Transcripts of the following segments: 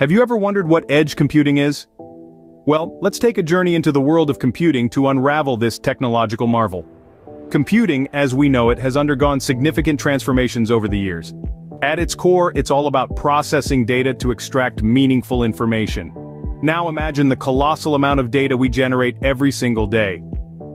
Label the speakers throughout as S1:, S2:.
S1: Have you ever wondered what edge computing is? Well, let's take a journey into the world of computing to unravel this technological marvel. Computing, as we know it, has undergone significant transformations over the years. At its core, it's all about processing data to extract meaningful information. Now imagine the colossal amount of data we generate every single day.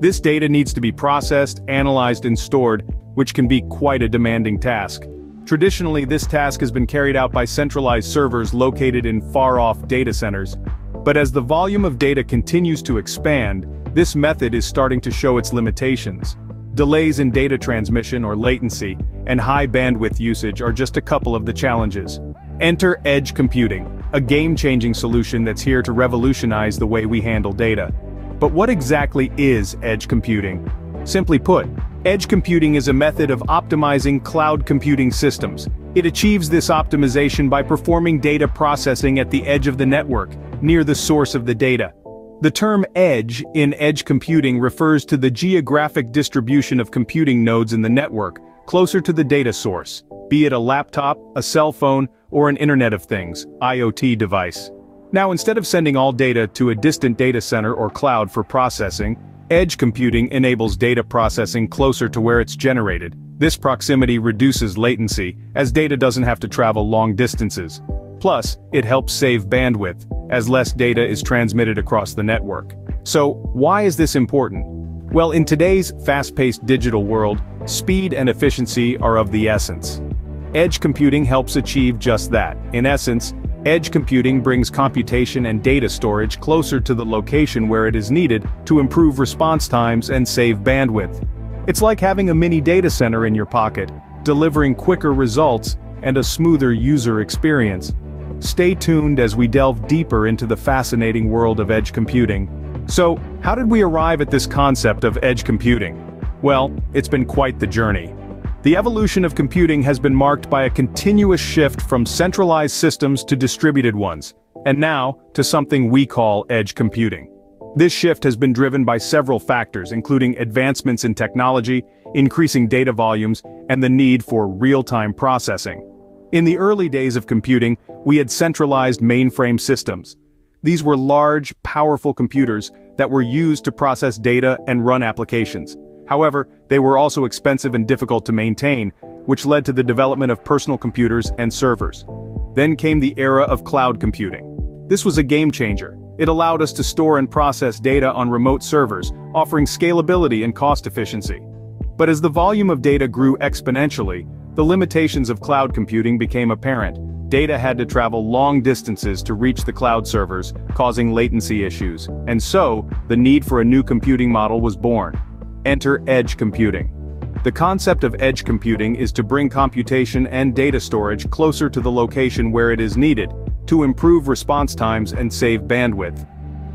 S1: This data needs to be processed, analyzed, and stored, which can be quite a demanding task. Traditionally, this task has been carried out by centralized servers located in far-off data centers. But as the volume of data continues to expand, this method is starting to show its limitations. Delays in data transmission or latency, and high bandwidth usage are just a couple of the challenges. Enter edge computing, a game-changing solution that's here to revolutionize the way we handle data. But what exactly is edge computing? Simply put, edge computing is a method of optimizing cloud computing systems. It achieves this optimization by performing data processing at the edge of the network, near the source of the data. The term edge in edge computing refers to the geographic distribution of computing nodes in the network, closer to the data source, be it a laptop, a cell phone, or an Internet of Things, IoT device. Now, instead of sending all data to a distant data center or cloud for processing, edge computing enables data processing closer to where it's generated. This proximity reduces latency, as data doesn't have to travel long distances. Plus, it helps save bandwidth, as less data is transmitted across the network. So, why is this important? Well, in today's fast-paced digital world, speed and efficiency are of the essence. Edge computing helps achieve just that. In essence, edge computing brings computation and data storage closer to the location where it is needed to improve response times and save bandwidth. It's like having a mini data center in your pocket, delivering quicker results and a smoother user experience. Stay tuned as we delve deeper into the fascinating world of edge computing. So, how did we arrive at this concept of edge computing? Well, it's been quite the journey. The evolution of computing has been marked by a continuous shift from centralized systems to distributed ones, and now, to something we call edge computing. This shift has been driven by several factors, including advancements in technology, increasing data volumes, and the need for real-time processing. In the early days of computing, we had centralized mainframe systems. These were large, powerful computers that were used to process data and run applications. However, they were also expensive and difficult to maintain, which led to the development of personal computers and servers. Then came the era of cloud computing. This was a game changer. It allowed us to store and process data on remote servers, offering scalability and cost efficiency. But as the volume of data grew exponentially, the limitations of cloud computing became apparent. Data had to travel long distances to reach the cloud servers, causing latency issues. And so, the need for a new computing model was born. Enter edge computing. The concept of edge computing is to bring computation and data storage closer to the location where it is needed, to improve response times and save bandwidth.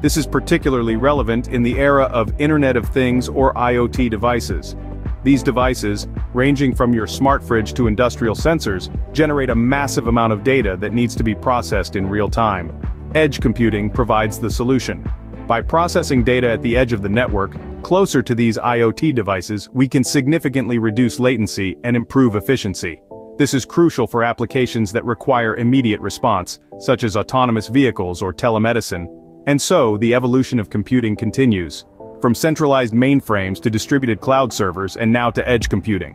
S1: This is particularly relevant in the era of Internet of Things or IoT devices. These devices, ranging from your smart fridge to industrial sensors, generate a massive amount of data that needs to be processed in real time. Edge computing provides the solution. By processing data at the edge of the network, closer to these IoT devices, we can significantly reduce latency and improve efficiency. This is crucial for applications that require immediate response, such as autonomous vehicles or telemedicine. And so, the evolution of computing continues. From centralized mainframes to distributed cloud servers and now to edge computing.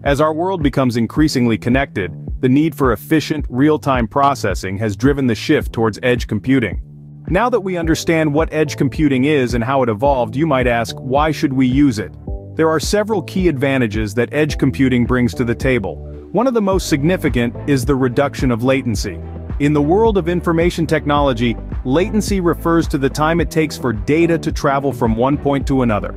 S1: As our world becomes increasingly connected, the need for efficient, real-time processing has driven the shift towards edge computing. Now that we understand what edge computing is and how it evolved, you might ask, why should we use it? There are several key advantages that edge computing brings to the table. One of the most significant is the reduction of latency. In the world of information technology, latency refers to the time it takes for data to travel from one point to another.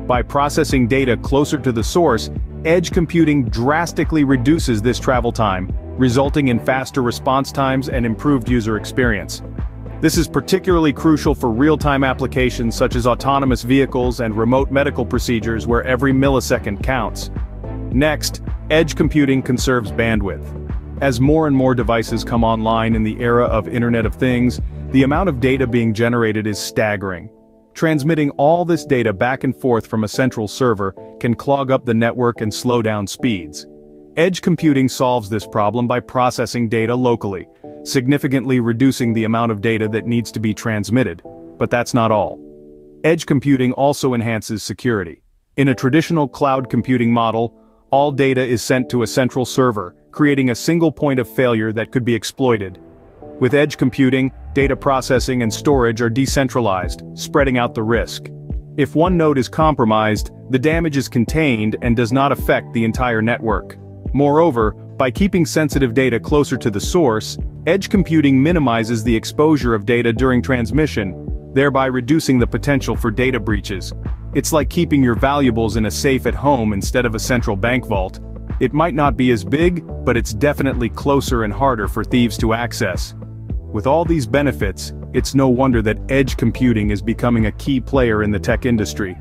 S1: By processing data closer to the source, edge computing drastically reduces this travel time, resulting in faster response times and improved user experience. This is particularly crucial for real-time applications such as autonomous vehicles and remote medical procedures where every millisecond counts. Next, edge computing conserves bandwidth. As more and more devices come online in the era of Internet of Things, the amount of data being generated is staggering. Transmitting all this data back and forth from a central server can clog up the network and slow down speeds. Edge computing solves this problem by processing data locally. significantly reducing the amount of data that needs to be transmitted. But that's not all. Edge computing also enhances security. In a traditional cloud computing model, all data is sent to a central server, creating a single point of failure that could be exploited. With edge computing, data processing and storage are decentralized, spreading out the risk. If one node is compromised, the damage is contained and does not affect the entire network. Moreover, by keeping sensitive data closer to the source, edge computing minimizes the exposure of data during transmission, thereby reducing the potential for data breaches. It's like keeping your valuables in a safe at home instead of a central bank vault. It might not be as big, but it's definitely closer and harder for thieves to access. With all these benefits, it's no wonder that edge computing is becoming a key player in the tech industry.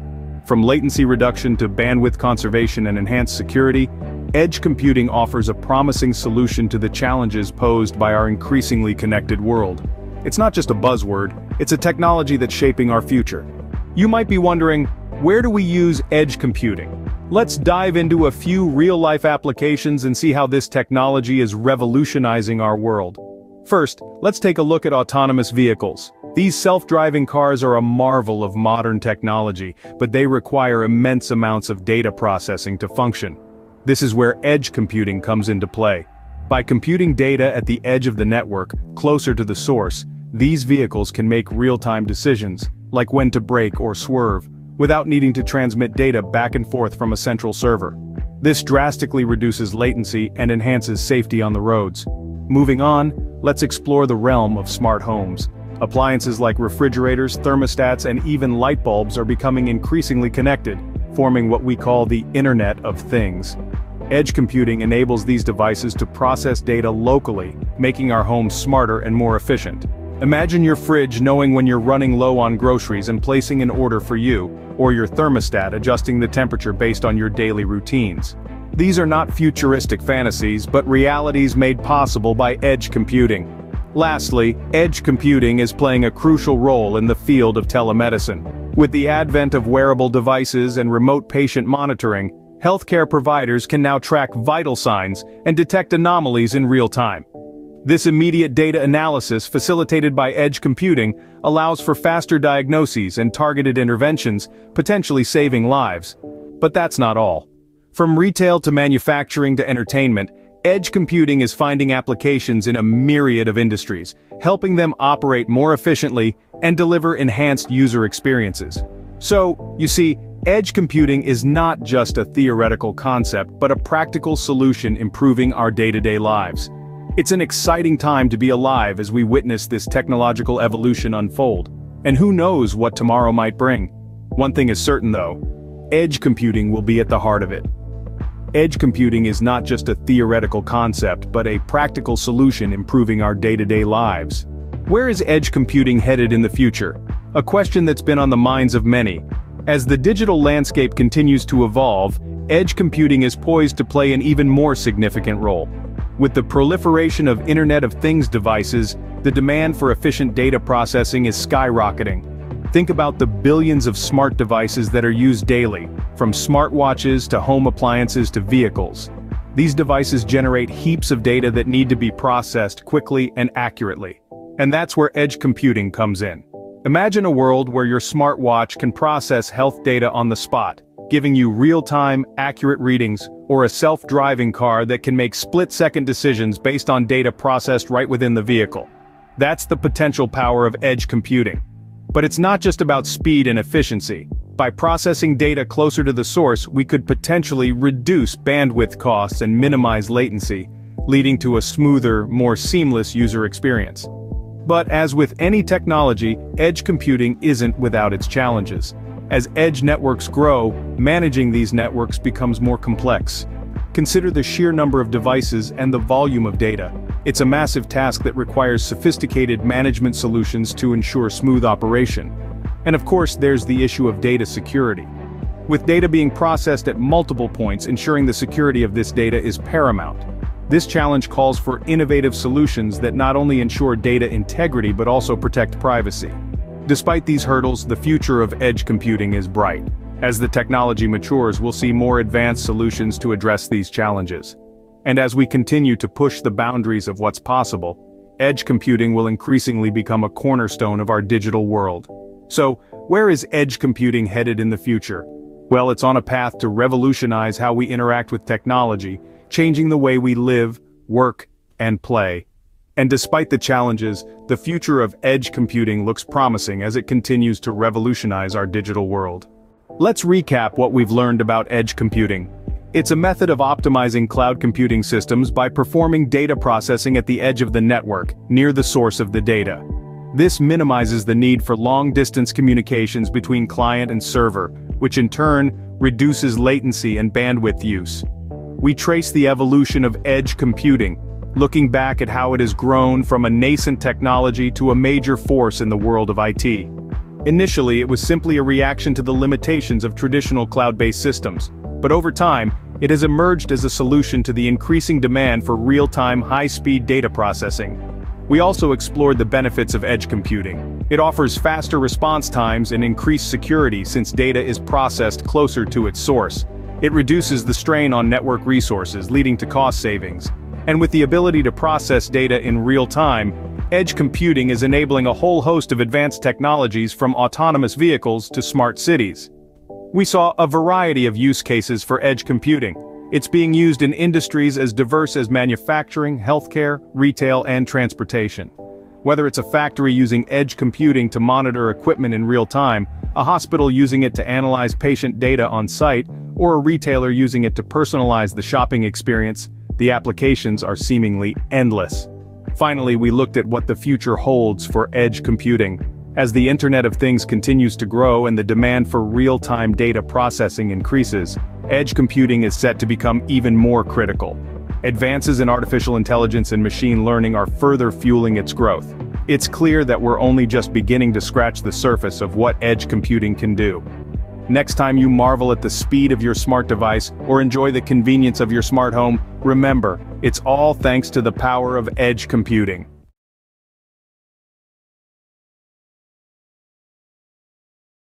S1: From latency reduction to bandwidth conservation and enhanced security, edge computing offers a promising solution to the challenges posed by our increasingly connected world. It's not just a buzzword, it's a technology that's shaping our future. You might be wondering, where do we use edge computing? Let's dive into a few real-life applications and see how this technology is revolutionizing our world. First, let's take a look at autonomous vehicles. These self-driving cars are a marvel of modern technology, but they require immense amounts of data processing to function. This is where edge computing comes into play. By computing data at the edge of the network, closer to the source, these vehicles can make real-time decisions, like when to brake or swerve, without needing to transmit data back and forth from a central server. This drastically reduces latency and enhances safety on the roads. Moving on, let's explore the realm of smart homes. Appliances like refrigerators, thermostats, and even light bulbs are becoming increasingly connected, forming what we call the Internet of Things. Edge computing enables these devices to process data locally, making our homes smarter and more efficient. Imagine your fridge knowing when you're running low on groceries and placing an order for you, or your thermostat adjusting the temperature based on your daily routines. These are not futuristic fantasies, but realities made possible by edge computing. Lastly, edge computing is playing a crucial role in the field of telemedicine. With the advent of wearable devices and remote patient monitoring, healthcare providers can now track vital signs and detect anomalies in real time. This immediate data analysis, facilitated by edge computing, allows for faster diagnoses and targeted interventions, potentially saving lives. But that's not all. From retail to manufacturing to entertainment, edge computing is finding applications in a myriad of industries, helping them operate more efficiently and deliver enhanced user experiences. So, you see, edge computing is not just a theoretical concept, but a practical solution improving our day-to-day lives. It's an exciting time to be alive as we witness this technological evolution unfold. And who knows what tomorrow might bring. One thing is certain though, edge computing will be at the heart of it. Edge computing is not just a theoretical concept, but a practical solution improving our day-to-day lives. Where is edge computing headed in the future? A question that's been on the minds of many. As the digital landscape continues to evolve, edge computing is poised to play an even more significant role. With the proliferation of Internet of Things devices, the demand for efficient data processing is skyrocketing. Think about the billions of smart devices that are used daily, from smartwatches to home appliances to vehicles. These devices generate heaps of data that need to be processed quickly and accurately. And that's where edge computing comes in. Imagine a world where your smartwatch can process health data on the spot, giving you real-time, accurate readings, or a self-driving car that can make split-second decisions based on data processed right within the vehicle. That's the potential power of edge computing. But it's not just about speed and efficiency. By processing data closer to the source, we could potentially reduce bandwidth costs and minimize latency, leading to a smoother, more seamless user experience. But as with any technology, edge computing isn't without its challenges. As edge networks grow, managing these networks becomes more complex. Consider the sheer number of devices and the volume of data. It's a massive task that requires sophisticated management solutions to ensure smooth operation. And of course, there's the issue of data security. With data being processed at multiple points, ensuring the security of this data is paramount. This challenge calls for innovative solutions that not only ensure data integrity but also protect privacy. Despite these hurdles, the future of edge computing is bright. As the technology matures, we'll see more advanced solutions to address these challenges. And as we continue to push the boundaries of what's possible, edge computing will increasingly become a cornerstone of our digital world. So, where is edge computing headed in the future? Well, it's on a path to revolutionize how we interact with technology, changing the way we live, work, and play. And despite the challenges, the future of edge computing looks promising as it continues to revolutionize our digital world. Let's recap what we've learned about edge computing. It's a method of optimizing cloud computing systems by performing data processing at the edge of the network, near the source of the data. This minimizes the need for long-distance communications between client and server, which in turn reduces latency and bandwidth use. We trace the evolution of edge computing, looking back at how it has grown from a nascent technology to a major force in the world of IT. Initially, it was simply a reaction to the limitations of traditional cloud-based systems, but over time, it has emerged as a solution to the increasing demand for real-time, high-speed data processing. We also explored the benefits of edge computing. It offers faster response times and increased security since data is processed closer to its source. It reduces the strain on network resources, leading to cost savings. And with the ability to process data in real time, edge computing is enabling a whole host of advanced technologies from autonomous vehicles to smart cities. We saw a variety of use cases for edge computing. It's being used in industries as diverse as manufacturing, healthcare, retail, and transportation. Whether it's a factory using edge computing to monitor equipment in real time, a hospital using it to analyze patient data on site, or a retailer using it to personalize the shopping experience, the applications are seemingly endless. Finally, we looked at what the future holds for edge computing. As the Internet of Things continues to grow and the demand for real-time data processing increases, edge computing is set to become even more critical. Advances in artificial intelligence and machine learning are further fueling its growth. It's clear that we're only just beginning to scratch the surface of what edge computing can do. Next time you marvel at the speed of your smart device or enjoy the convenience of your smart home, remember, it's all thanks to the power of edge computing.